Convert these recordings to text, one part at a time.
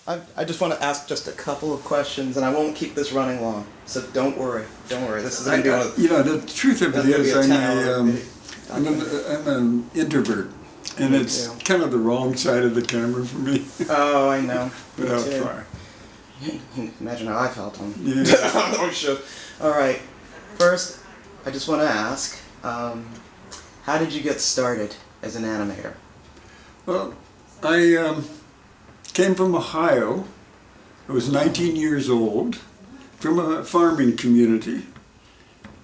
I just want to ask just a couple of questions, and I won't keep this running long. So don't worry. This is going to be one of the truth of it is, I'm an introvert, and it's kind of the wrong side of the camera for me. Oh, I know. But I'll try. Imagine how I felt on. Yeah. Oh, shit. All right. First, I just want to ask, how did you get started as an animator? Well, I came from Ohio. I was 19 years old, from a farming community,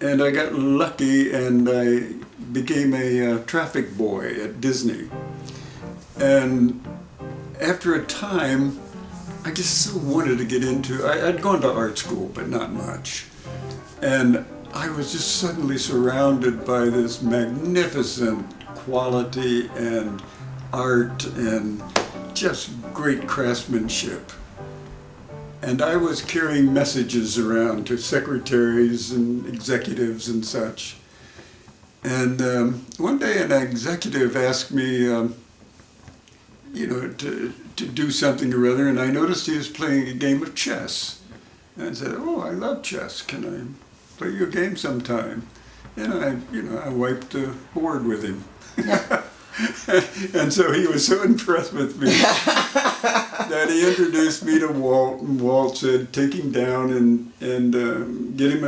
and I got lucky and I became a traffic boy at Disney. And after a time, I just so wanted to get into, I'd gone to art school, but not much. And I was just suddenly surrounded by this magnificent quality and art and just great craftsmanship. And I was carrying messages around to secretaries and executives and such. And one day an executive asked me, to do something or other, and I noticed he was playing a game of chess. And I said, "Oh, I love chess. Can I play you a game sometime?" And I wiped the board with him. And so he was so impressed with me that he introduced me to Walt, and Walt said, "Take him down and get him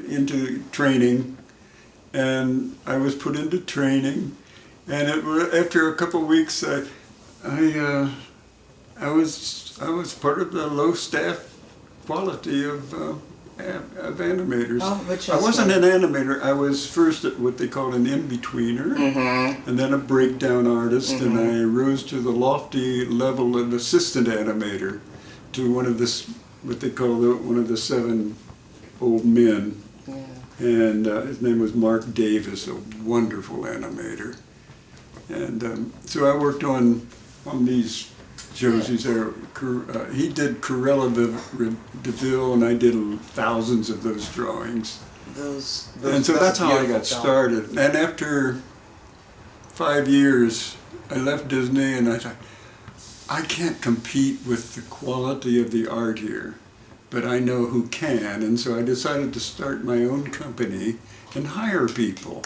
into training." And I was put into training, and after a couple of weeks, I was part of the low staff quality of animators. Oh, I wasn't an animator. I was first what they called an in-betweener, and then a breakdown artist, and I rose to the lofty level of assistant animator, to one of what they call one of the 7 old men. Yeah. And his name was Mark Davis, a wonderful animator. And so I worked on these shows. He did Cruella de Vil, and I did thousands of those drawings. And so that's how I got started. And after 5 years, I left Disney, and I thought, I can't compete with the quality of the art here, but I know who can. And so I decided to start my own company and hire people.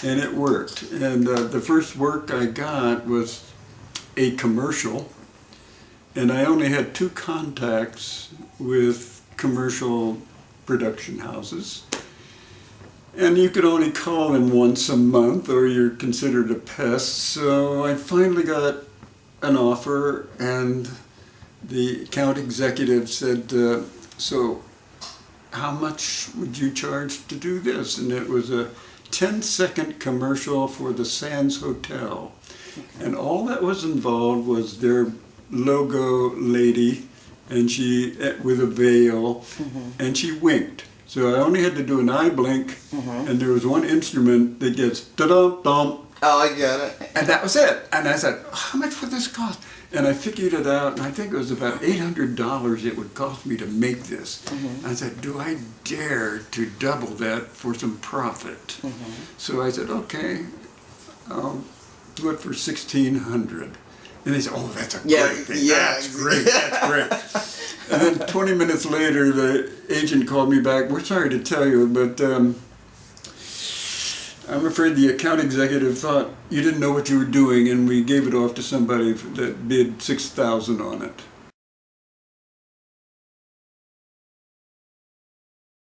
And it worked. And the first work I got was a commercial. And I only had 2 contacts with commercial production houses. And you could only call them once a month, or you're considered a pest. So I finally got an offer, and the account executive said, "So how much would you charge to do this?" And it was a 10-second commercial for the Sands Hotel. And all that was involved was their logo lady, and she with a veil, and she winked. So I only had to do an eye blink, and there was one instrument that gets da-dum-dum. Oh, I get it. And that was it. And I said, "How much would this cost?" And I figured it out, and I think it was about $800 it would cost me to make this. I said, "Do I dare to double that for some profit?" So I said, "Okay, I'll do it for $1,600. And they said, "Oh, that's a great thing. That's great. That's great." And then 20 minutes later, the agent called me back. "We're sorry to tell you, but I'm afraid the account executive thought you didn't know what you were doing, and we gave it off to somebody that bid $6,000 on it."